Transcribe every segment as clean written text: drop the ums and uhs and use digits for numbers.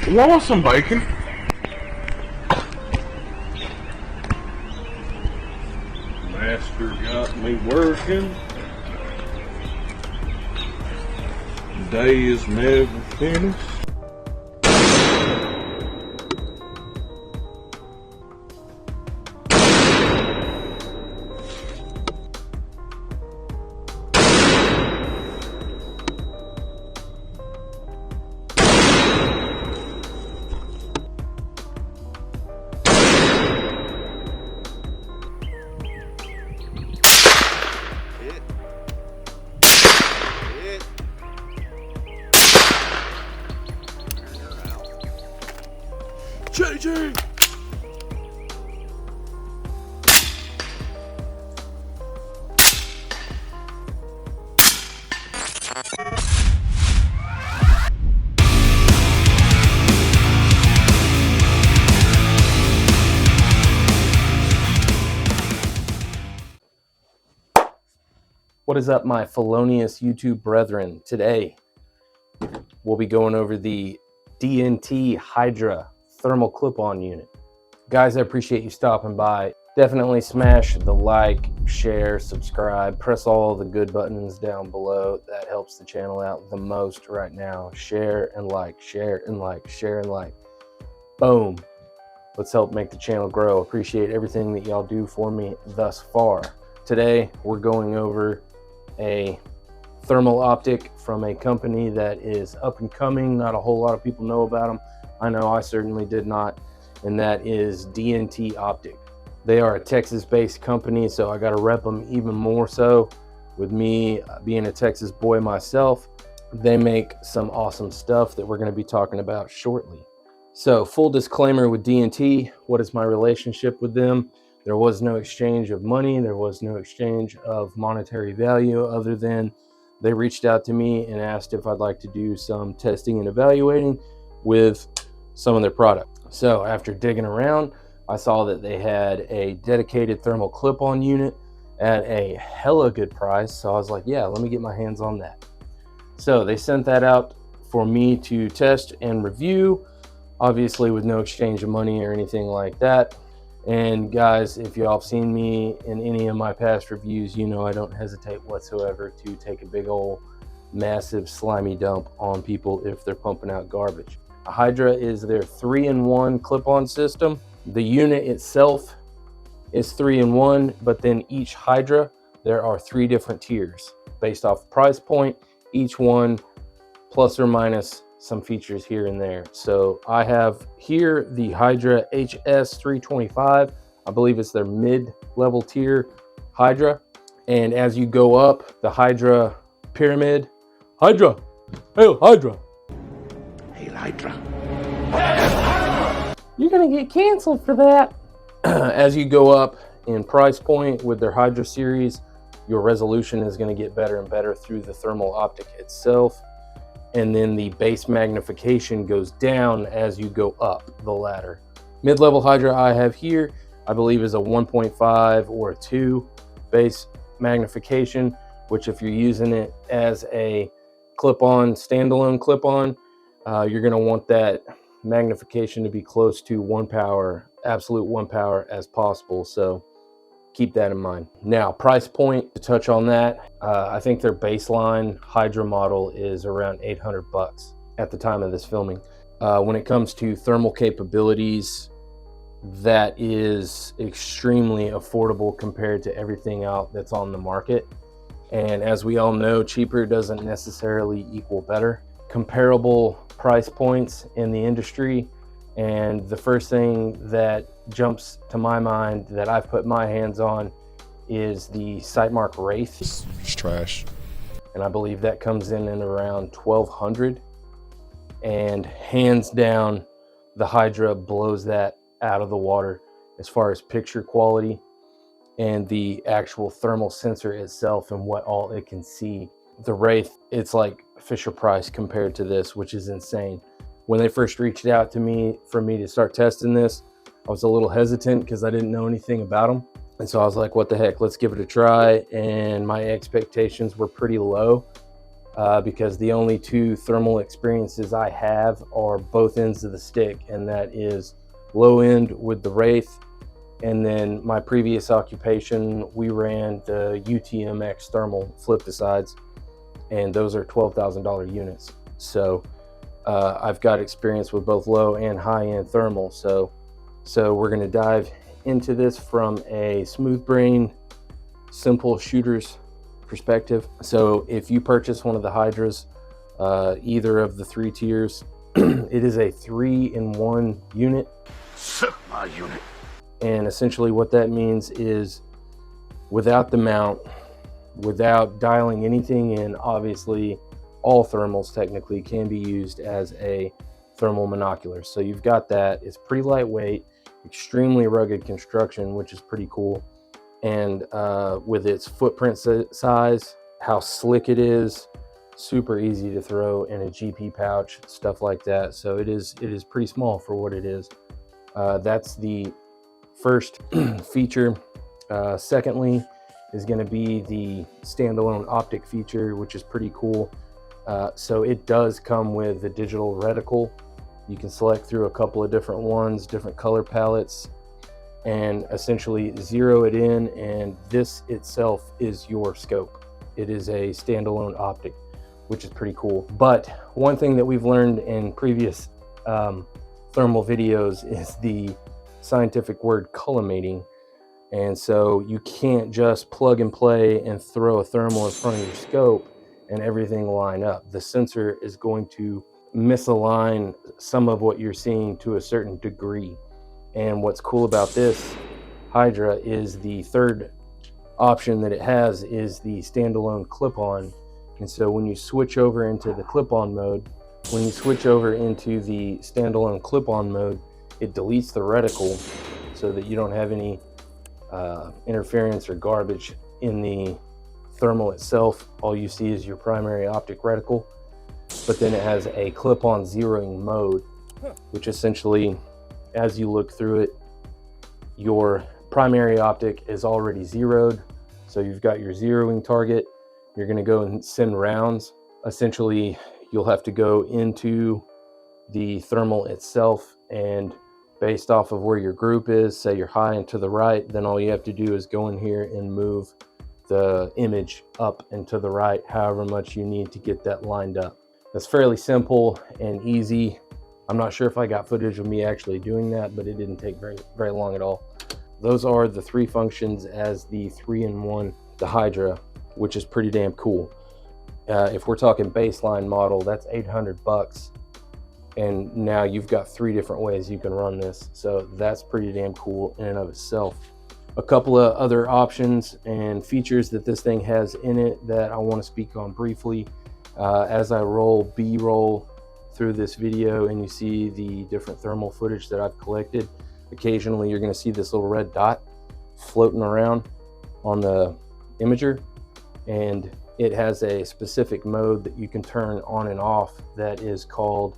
Want some bacon? Master got me working. Day is never finished. JJ! What is up, my felonious YouTube brethren? Today, we'll be going over the DNT Hydra thermal clip-on unit. Guys, I appreciate you stopping by. Definitely smash the like, share, subscribe, press all the good buttons down below. That helps the channel out the most right now. Share and like, share and like, share and like. Boom. Let's help make the channel grow. Appreciate everything that y'all do for me thus far. Today, we're going over a thermal optic from a company that is up and coming. Not a whole lot of people know about them. I know I certainly did not, and that is DNT Optic. They are a Texas-based company, so I got to rep them even more so. With me being a Texas boy myself, they make some awesome stuff that we're going to be talking about shortly. So, full disclaimer with DNT, what is my relationship with them? There was no exchange of money. There was no exchange of monetary value other than they reached out to me and asked if I'd like to do some testing and evaluating with some of their product. So after digging around, I saw that they had a dedicated thermal clip-on unit at a hella good price. So I was like, yeah, let me get my hands on that. So they sent that out for me to test and review, obviously with no exchange of money or anything like that. And guys, if y'all have seen me in any of my past reviews, you know I don't hesitate whatsoever to take a big old massive slimy dump on people if they're pumping out garbage. Hydra is their 3-in-1 clip-on system. The unit itself is 3-in-1, but then each Hydra, there are 3 different tiers based off price point, each one plus or minus some features here and there. So I have here the Hydra HS325. I believe it's their mid-level tier Hydra. And as you go up the Hydra pyramid, Hydra, hey Hydra. Hey Hydra. You're gonna get canceled for that. As you go up in price point with their Hydra series, your resolution is gonna get better and better through the thermal optic itself. And then the base magnification goes down as you go up the ladder. Mid-level Hydra I have here, I believe is a 1.5 or a 2 base magnification, which if you're using it as a clip-on, standalone clip-on, you're gonna want that magnification to be close to 1 power, absolute 1 power as possible. So keep that in mind. Now, price point, to touch on that, I think their baseline Hydra model is around 800 bucks at the time of this filming. When it comes to thermal capabilities, that is extremely affordable compared to everything out that's on the market. And as we all know, cheaper doesn't necessarily equal better. Comparable price points in the industry, and the first thing that jumps to my mind that I've put my hands on is the Sightmark Wraith. It's trash. And I believe that comes in around 1200. And hands down, the Hydra blows that out of the water as far as picture quality and the actual thermal sensor itself and what all it can see. The Wraith, it's like Fisher Price compared to this, which is insane. When they first reached out to me for me to start testing this, I was a little hesitant because I didn't know anything about them. And so I was like, what the heck, let's give it a try. And my expectations were pretty low. because the only two thermal experiences I have are both ends of the stick, and that is low end with the Wraith, and then my previous occupation, we ran the UTMX thermal flip-to-sides, and those are $12,000 units. So I've got experience with both low and high-end thermal. So we're going to dive into this from a smooth brain, simple shooter's perspective. So if you purchase one of the Hydras, either of the 3 tiers, it is a 3-in-1 unit. Suck my unit. And essentially what that means is, without the mount, without dialing anything in, obviously all thermals technically can be used as a thermal monocular. So you've got that. It's pretty lightweight, extremely rugged construction, which is pretty cool. And with its footprint size, how slick it is, super easy to throw in a GP pouch, stuff like that. So it is pretty small for what it is. That's the first feature. Secondly is going to be the standalone optic feature, which is pretty cool. So it does come with the digital reticle. You can select through a couple of different ones, different color palettes, and essentially zero it in, and this itself is your scope. It is a standalone optic, which is pretty cool. But one thing that we've learned in previous thermal videos is the scientific word collimating. And so you can't just plug and play and throw a thermal in front of your scope and everything line up. The sensor is going to misalign some of what you're seeing to a certain degree. And what's cool about this Hydra is the third option that it has is the standalone clip-on. And so when you switch over into the clip-on mode, when you switch over into the standalone clip-on mode, it deletes the reticle so that you don't have any interference or garbage in the thermal itself. All you see is your primary optic reticle, but then it has a clip-on zeroing mode, which essentially, as you look through it, your primary optic is already zeroed. So you've got your zeroing target. You're going to go and send rounds. Essentially, you'll have to go into the thermal itself, and based off of where your group is, say you're high and to the right, then all you have to do is go in here and move the image up and to the right, however much you need to get that lined up. That's fairly simple and easy. I'm not sure if I got footage of me actually doing that, but it didn't take very long at all. Those are the 3 functions as the 3-in-1, the Hydra, which is pretty damn cool. If we're talking baseline model, that's $800, and now you've got 3 different ways you can run this. So that's pretty damn cool in and of itself. A couple of other options and features that this thing has in it that I want to speak on briefly. As I roll B-roll through this video and you see the different thermal footage that I've collected, occasionally you're going to see this little red dot floating around on the imager, and it has a specific mode that you can turn on and off that is called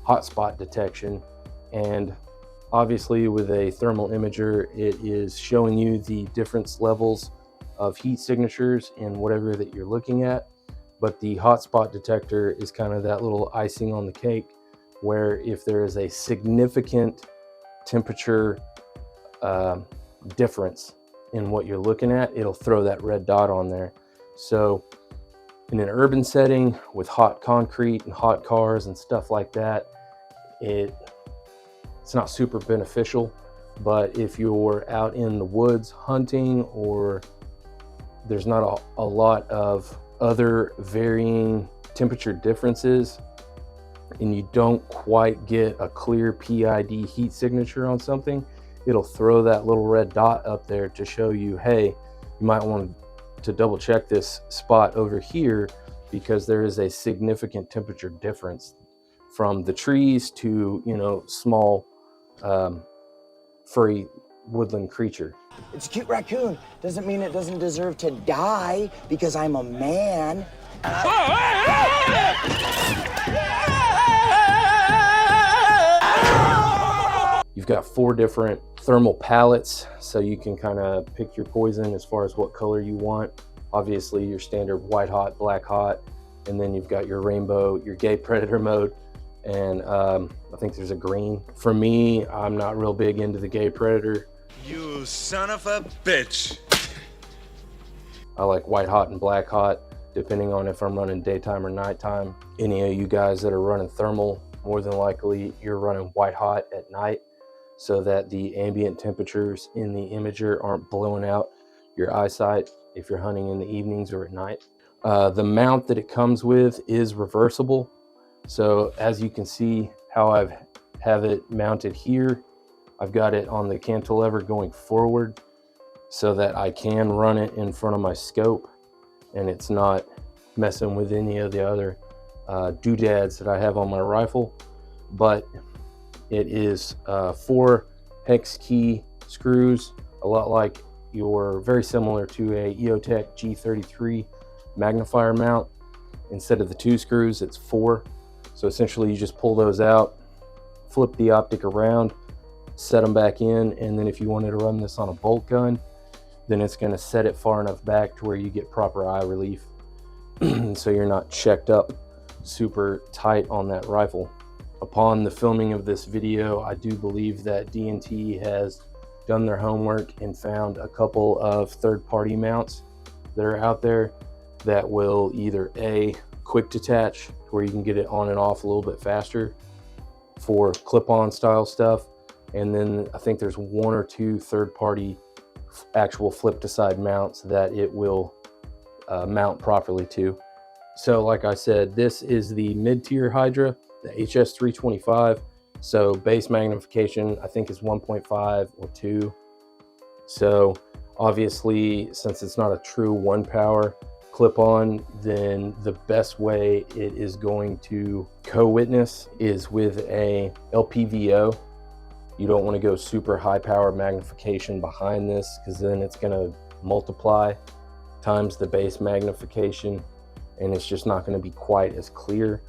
hotspot detection. And obviously with a thermal imager, it is showing you the difference levels of heat signatures in whatever that you're looking at. But the hotspot detector is kind of that little icing on the cake, where if there is a significant temperature difference in what you're looking at, it'll throw that red dot on there. So in an urban setting with hot concrete and hot cars and stuff like that, it's not super beneficial. But if you're out in the woods hunting, or there's not a lot of other varying temperature differences, and you don't quite get a clear PID heat signature on something, it'll throw that little red dot up there to show you, hey, you might want to double check this spot over here, because there is a significant temperature difference from the trees to, you know, small furry woodland creature. It's a cute raccoon. Doesn't mean it doesn't deserve to die because I'm a man. You've got 4 different thermal palettes, so you can kind of pick your poison as far as what color you want. Obviously your standard white hot, black hot, and then you've got your rainbow, your gay predator mode, and I think there's a green. For me, I'm not real big into the gay predator. You son of a bitch. I like white hot and black hot, depending on if I'm running daytime or nighttime. Any of you guys that are running thermal, more than likely you're running white hot at night, so that the ambient temperatures in the imager aren't blowing out your eyesight if you're hunting in the evenings or at night. The mount that it comes with is reversible. So as you can see how I have it mounted here, I've got it on the cantilever going forward so that I can run it in front of my scope and it's not messing with any of the other doodads that I have on my rifle. But it is 4 hex key screws, a lot like very similar to a EOTech G33 magnifier mount. Instead of the 2 screws, it's 4. So essentially you just pull those out, flip the optic around, set them back in, and then if you wanted to run this on a bolt gun, then it's going to set it far enough back to where you get proper eye relief. So you're not checked up super tight on that rifle. Upon the filming of this video, I do believe that DNT has done their homework and found a couple of third-party mounts that are out there that will either A, quick detach, where you can get it on and off a little bit faster for clip-on style stuff, and then I think there's 1 or 2 third-party actual flip-to-side mounts that it will mount properly to. So like I said, this is the mid-tier Hydra, the HS325. So base magnification, I think, is 1.5 or 2. So obviously, since it's not a true 1-power clip-on, then the best way it is going to co-witness is with a LPVO. You don't want to go super high power magnification behind this, because then it's going to multiply times the base magnification and it's just not going to be quite as clear.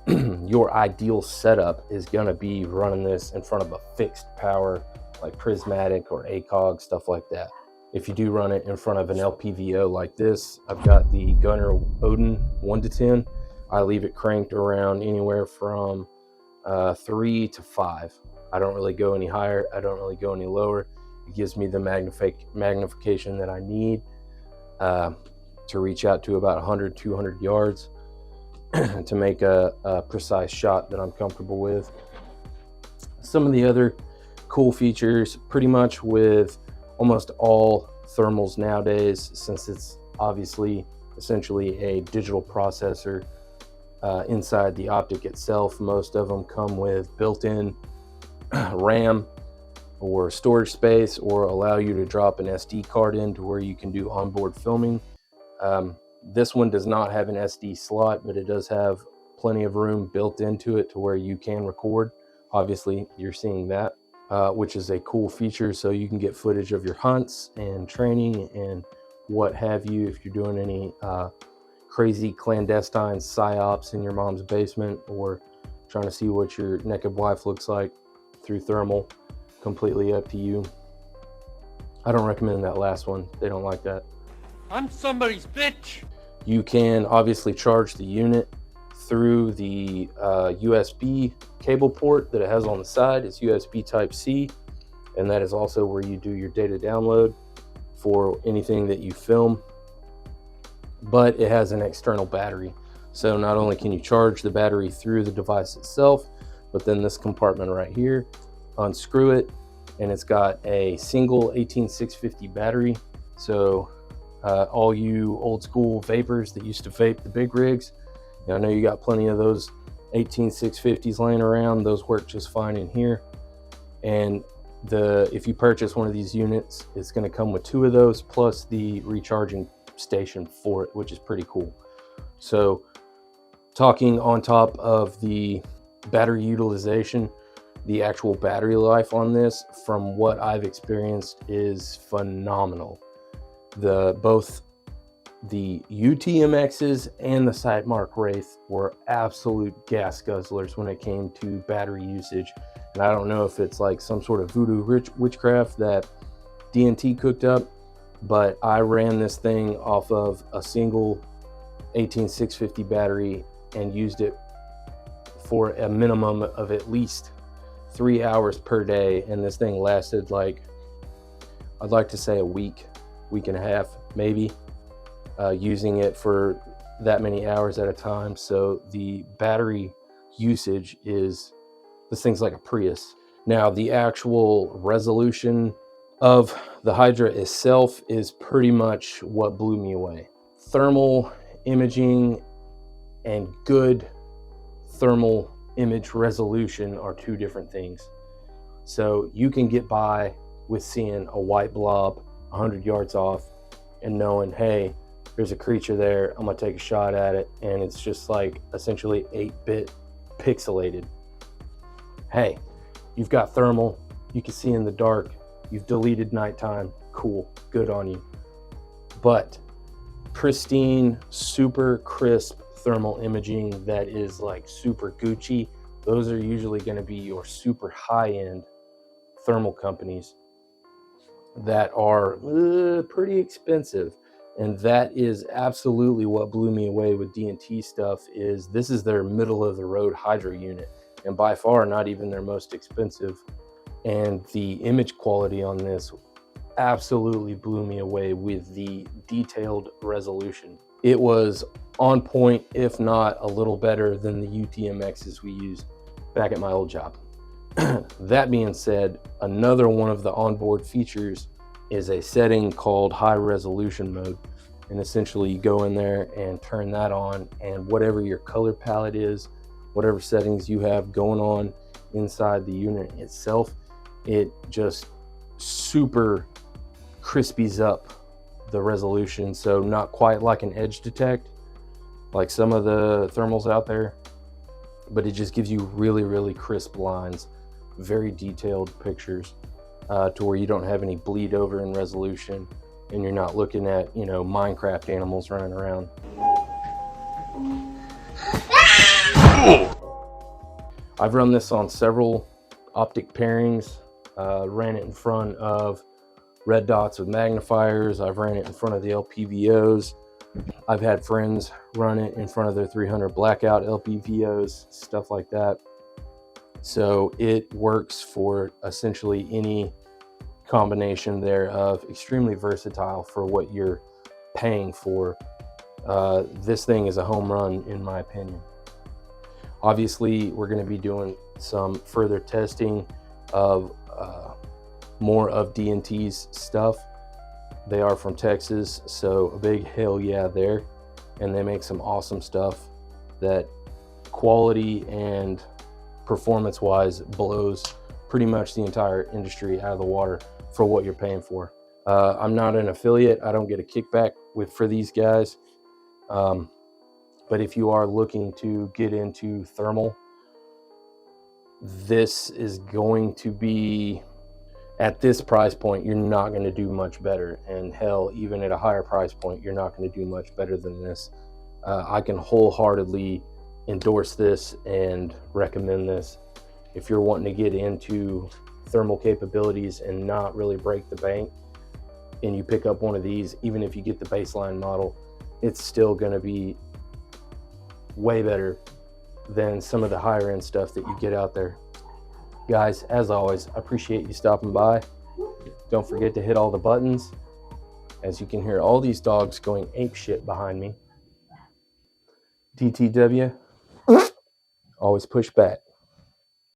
Your ideal setup is going to be running this in front of a fixed power like prismatic or ACOG, stuff like that. If you do run it in front of an LPVO like this, I've got the Gunner Odin 1 to 10. I leave it cranked around anywhere from 3 to 5. I don't really go any higher. I don't really go any lower. It gives me the magnification that I need to reach out to about 100, 200 yards to make a precise shot that I'm comfortable with. Some of the other cool features, pretty much with almost all thermals nowadays, since it's obviously essentially a digital processor inside the optic itself, most of them come with built-in RAM or storage space, or allow you to drop an SD card in to where you can do onboard filming. This one does not have an SD slot, but it does have plenty of room built into it to where you can record. Obviously, you're seeing that, which is a cool feature, so you can get footage of your hunts and training and what have you. If you're doing any crazy clandestine psyops in your mom's basement, or trying to see what your naked wife looks like through thermal, completely up to you. I don't recommend that last one. They don't like that. I'm somebody's bitch. You can obviously charge the unit through the USB cable port that it has on the side. It's USB Type-C, and that is also where you do your data download for anything that you film. But it has an external battery, so not only can you charge the battery through the device itself, but then this compartment right here, unscrew it, and it's got a single 18650 battery. So all you old school vapors that used to vape the big rigs, I know you got plenty of those 18650s laying around. Those work just fine in here. And if you purchase one of these units, it's going to come with 2 of those plus the recharging station for it, which is pretty cool. So talking on top of the battery utilization, the actual battery life on this, from what I've experienced, is phenomenal. Both the UTMXs and the Sightmark Wraith were absolute gas guzzlers when it came to battery usage. And I don't know if it's like some sort of voodoo witchcraft that DNT cooked up, but I ran this thing off of a single 18650 battery and used it for a minimum of at least 3 hours per day, and this thing lasted like, I'd like to say a week and a half maybe, using it for that many hours at a time. So the battery usage is, this thing's like a Prius. Now the actual resolution of the Hydra itself is pretty much what blew me away. Thermal imaging and good thermal image resolution are two different things. So you can get by with seeing a white blob 100 yards off and knowing, hey, there's a creature there, I'm gonna take a shot at it, and it's just like essentially 8-bit pixelated. Hey, you've got thermal, you can see in the dark, you've deleted nighttime, cool, good on you. But pristine, super crisp thermal imaging that is like super Gucci, those are usually going to be your super high-end thermal companies that are pretty expensive. And that is absolutely what blew me away with DNT stuff. Is this is their middle of the road Hydra unit, and by far not even their most expensive. And the image quality on this absolutely blew me away with the detailed resolution. It was on point, if not a little better than the UTMXs we used back at my old job. That being said, another one of the onboard features is a setting called high resolution mode. And essentially you go in there and turn that on, and whatever your color palette is, whatever settings you have going on inside the unit itself, it just super crispies up the resolution. So not quite like an edge detect like some of the thermals out there, but it just gives you really, really crisp lines, very detailed pictures, to where you don't have any bleed over in resolution, and you're not looking at, you know, Minecraft animals running around. I've run this on several optic pairings. Ran it in front of red dots with magnifiers. I've ran it in front of the LPVOs. I've had friends run it in front of their 300 blackout LPVOs, stuff like that. So it works for essentially any combination thereof. Extremely versatile for what you're paying for. This thing is a home run in my opinion. Obviously, we're going to be doing some further testing of more of DNT's stuff. They are from Texas, so a big hell yeah there. And they make some awesome stuff that quality and performance wise blows pretty much the entire industry out of the water for what you're paying for. I'm not an affiliate. I don't get a kickback for these guys. But if you are looking to get into thermal, this is going to be, at this price point, you're not going to do much better. And hell, even at a higher price point, you're not going to do much better than this. I can wholeheartedly endorse this and recommend this. If you're wanting to get into thermal capabilities and not really break the bank, and you pick up one of these, even if you get the baseline model, it's still going to be way better than some of the higher end stuff that you get out there. Guys, as always, I appreciate you stopping by. Don't forget to hit all the buttons. As you can hear all these dogs going ape shit behind me. DTW, always push back.